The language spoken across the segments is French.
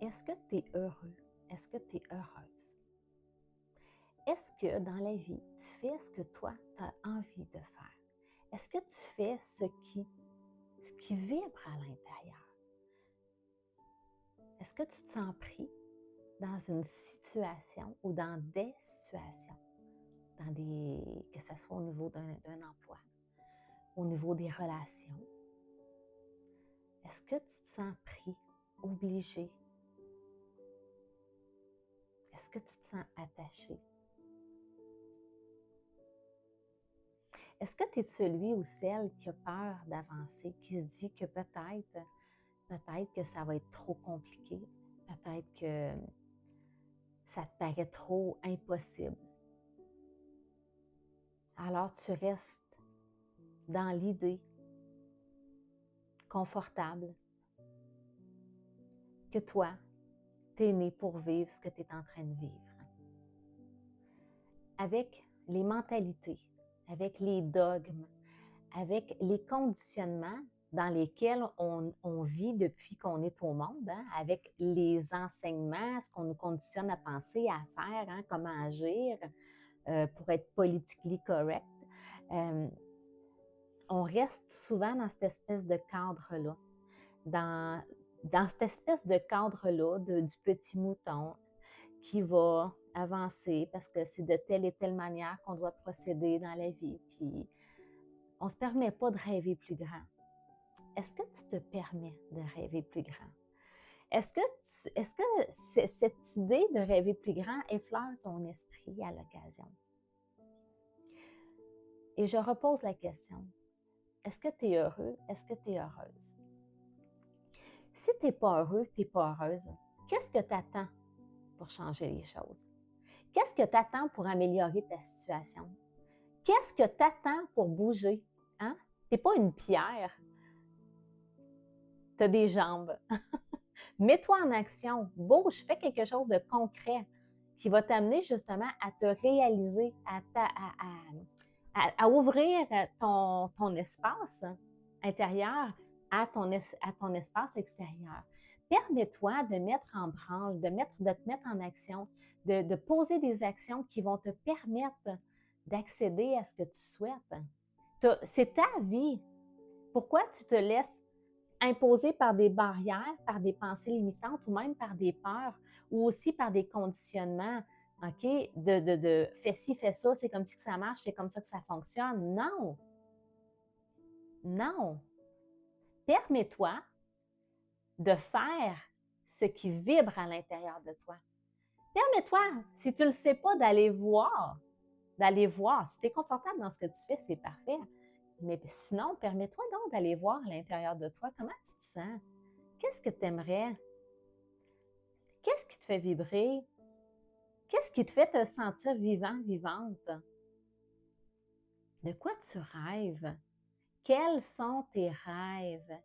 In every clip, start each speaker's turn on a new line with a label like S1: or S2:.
S1: Est-ce que tu es heureux? Est-ce que tu es heureuse? Est-ce que dans la vie, tu fais ce que toi, tu as envie de faire? Est-ce que tu fais ce qui vibre à l'intérieur? Est-ce que tu te sens pris dans une situation ou dans des situations, que ce soit au niveau d'un emploi, au niveau des relations? Est-ce que tu te sens pris, obligé? Est-ce que tu te sens attaché? Est-ce que tu es celui ou celle qui a peur d'avancer, qui se dit que peut-être que ça va être trop compliqué, peut-être que ça te paraît trop impossible? Alors tu restes dans l'idée confortable que toi, tu es né pour vivre ce que tu es en train de vivre. Avec les mentalités, avec les dogmes, avec les conditionnements dans lesquels on vit depuis qu'on est au monde, hein, avec les enseignements, ce qu'on nous conditionne à penser, à faire, hein, comment agir pour être politiquement correct. On reste souvent dans cette espèce de cadre-là, dans cette espèce de cadre-là du petit mouton qui va avancer parce que c'est de telle et telle manière qu'on doit procéder dans la vie. Puis, on ne se permet pas de rêver plus grand. Est-ce que tu te permets de rêver plus grand? Est-ce que cette idée de rêver plus grand effleure ton esprit à l'occasion? Et je repose la question. Est-ce que tu es heureux? Est-ce que tu es heureuse? Si tu n'es pas heureux, tu n'es pas heureuse, qu'est-ce que tu attends pour changer les choses? Qu'est-ce que tu attends pour améliorer ta situation? Qu'est-ce que tu attends pour bouger? Hein? Tu n'es pas une pierre. Tu as des jambes. Mets-toi en action, bouge, fais quelque chose de concret qui va t'amener justement à te réaliser, à ouvrir ton espace intérieur à ton espace extérieur. Permets-toi de mettre en branle, de te mettre en action, de poser des actions qui vont te permettre d'accéder à ce que tu souhaites. C'est ta vie. Pourquoi tu te laisses imposé par des barrières, par des pensées limitantes ou même par des peurs ou aussi par des conditionnements, OK, de fais ci, fais ça, c'est comme si que ça marche, c'est comme ça que ça fonctionne. Non! Non! Permets-toi de faire ce qui vibre à l'intérieur de toi. Permets-toi, si tu ne le sais pas, d'aller voir. Si tu es confortable dans ce que tu fais, c'est parfait. Mais sinon, permets-toi donc d'aller voir à l'intérieur de toi comment tu te sens. Qu'est-ce que tu aimerais? Qu'est-ce qui te fait vibrer? Qu'est-ce qui te fait te sentir vivant, vivante? De quoi tu rêves? Quels sont tes rêves?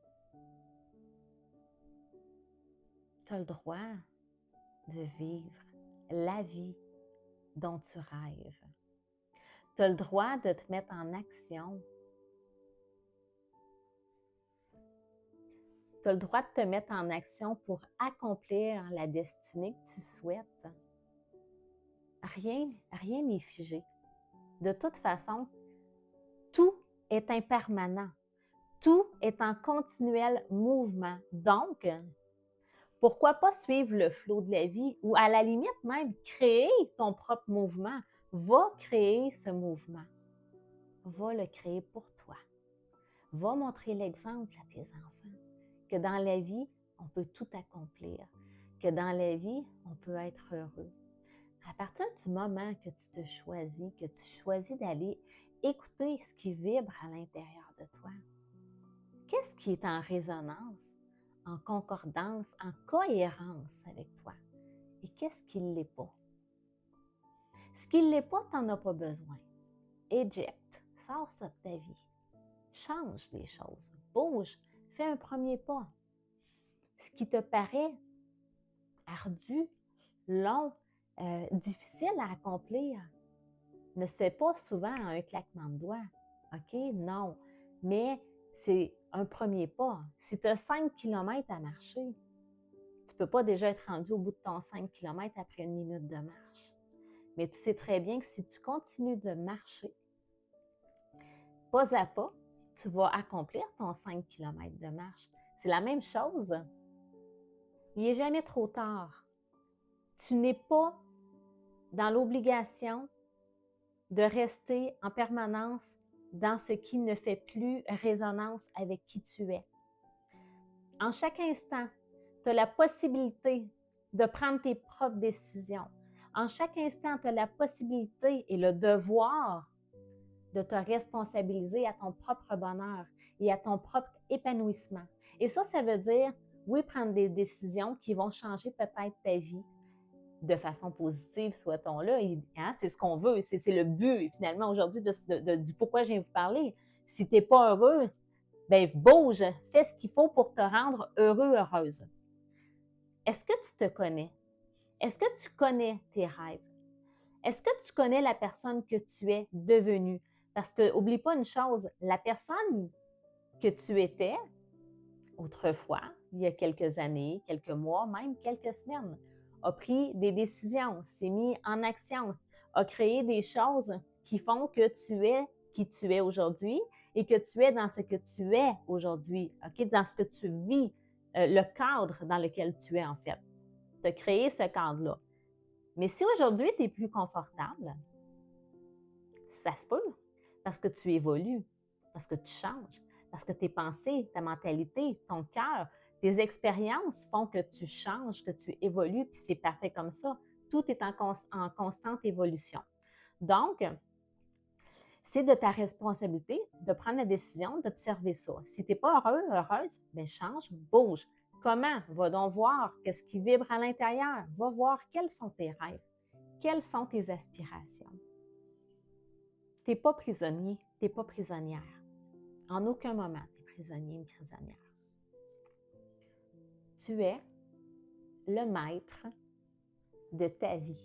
S1: Tu as le droit de vivre la vie dont tu rêves. Tu as le droit de te mettre en action. Tu as le droit de te mettre en action pour accomplir la destinée que tu souhaites. Rien n'est figé. De toute façon, tout est impermanent. Tout est en continuel mouvement. Donc, pourquoi pas suivre le flot de la vie ou à la limite même créer ton propre mouvement? Va créer ce mouvement. Va le créer pour toi. Va montrer l'exemple à tes enfants que dans la vie, on peut tout accomplir, que dans la vie, on peut être heureux. À partir du moment que tu te choisis, que tu choisis d'aller écouter ce qui vibre à l'intérieur de toi, qu'est-ce qui est en résonance, en concordance, en cohérence avec toi? Et qu'est-ce qui ne l'est pas? Ce qui ne l'est pas, tu n'en as pas besoin. Éjecte, sors ça de ta vie. Change les choses, bouge, fais un premier pas. Ce qui te paraît ardu, long, difficile à accomplir, ne se fait pas souvent en un claquement de doigts. OK? Non. Mais c'est un premier pas. Si tu as 5 km à marcher, tu Tu ne peux pas déjà être rendu au bout de ton 5 km après 1 minute de marche. Mais tu sais très bien que si tu continues de marcher, pas à pas, tu vas accomplir ton 5 km de marche. C'est la même chose. Il n'est jamais trop tard. Tu n'es pas dans l'obligation de rester en permanence dans ce qui ne fait plus résonance avec qui tu es. En chaque instant, tu as la possibilité de prendre tes propres décisions. En chaque instant, tu as la possibilité et le devoir de te responsabiliser à ton propre bonheur et à ton propre épanouissement. Et ça veut dire, oui, prendre des décisions qui vont changer peut-être ta vie de façon positive, souhaitons-le. Hein, c'est ce qu'on veut, c'est le but finalement aujourd'hui du pourquoi je viens vous parler. Si tu n'es pas heureux, ben bouge, fais ce qu'il faut pour te rendre heureux, heureuse. Est-ce que tu te connais? Est-ce que tu connais tes rêves? Est-ce que tu connais la personne que tu es devenue? Parce que, oublie pas une chose, la personne que tu étais autrefois, il y a quelques années, quelques mois, même quelques semaines, a pris des décisions, s'est mis en action, a créé des choses qui font que tu es qui tu es aujourd'hui et que tu es dans ce que tu es aujourd'hui, okay? Dans ce que tu vis, le cadre dans lequel tu es en fait. Tu as créé ce cadre-là. Mais si aujourd'hui, tu es plus confortable, ça se peut, parce que tu évolues, parce que tu changes, parce que tes pensées, ta mentalité, ton cœur, tes expériences font que tu changes, que tu évolues, puis c'est parfait comme ça. Tout est en constante évolution. Donc, c'est de ta responsabilité de prendre la décision d'observer ça. Si tu n'es pas heureux, heureuse, bien change, bouge. Comment? Va donc voir qu'est-ce qui vibre à l'intérieur. Va voir quels sont tes rêves, quelles sont tes aspirations. Tu n'es pas prisonnier, tu n'es pas prisonnière. En aucun moment, tu es prisonnier ou prisonnière. Tu es le maître de ta vie.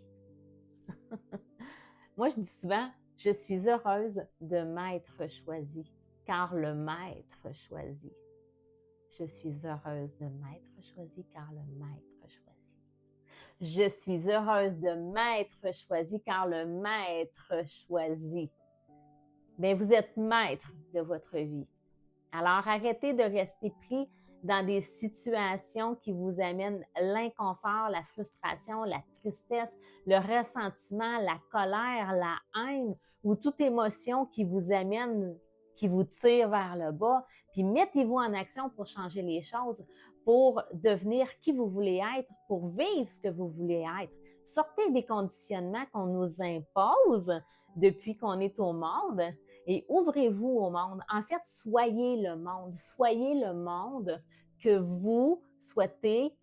S1: Moi, je dis souvent, je suis heureuse de m'être choisie, car le maître choisit. Je suis heureuse de m'être choisie, car le maître choisit. Je suis heureuse de m'être choisie, car le maître choisit. Bien, vous êtes maître de votre vie. Alors, arrêtez de rester pris dans des situations qui vous amènent l'inconfort, la frustration, la tristesse, le ressentiment, la colère, la haine ou toute émotion qui vous amène, qui vous tire vers le bas. Puis mettez-vous en action pour changer les choses, pour devenir qui vous voulez être, pour vivre ce que vous voulez être. Sortez des conditionnements qu'on nous impose depuis qu'on est au monde et ouvrez-vous au monde. En fait, soyez le monde. Soyez le monde que vous souhaitez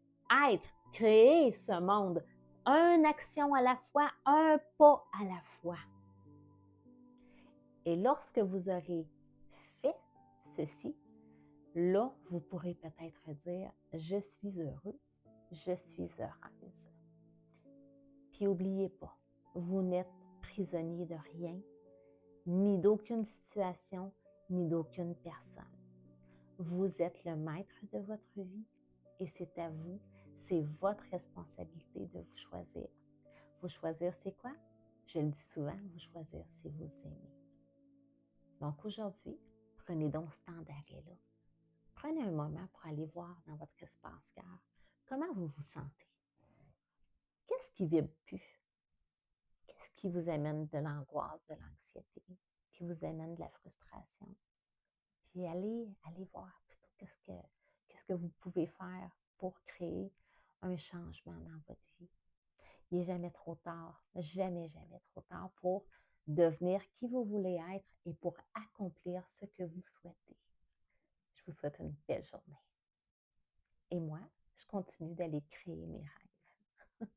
S1: être. Créez ce monde. Une action à la fois, un pas à la fois. Et lorsque vous aurez fait ceci, là, vous pourrez peut-être dire, je suis heureux, je suis heureuse. Puis n'oubliez pas, vous n'êtes prisonnier de rien, ni d'aucune situation, ni d'aucune personne. Vous êtes le maître de votre vie et c'est à vous, c'est votre responsabilité de vous choisir. Vous choisir, c'est quoi? Je le dis souvent, vous choisir, c'est vous aimer. Donc aujourd'hui, prenez donc ce temps d'arrêt-là. Prenez un moment pour aller voir dans votre espace-cœur comment vous vous sentez. Qu'est-ce qui vibre plus? Qu'est-ce qui vous amène de l'angoisse, de l'anxiété, qui vous amène de la frustration? Puis allez voir plutôt qu'est-ce que vous pouvez faire pour créer un changement dans votre vie. Il n'est jamais trop tard, jamais trop tard pour devenir qui vous voulez être et pour accomplir ce que vous souhaitez. Je vous souhaite une belle journée. Et moi, je continue d'aller créer mes rêves.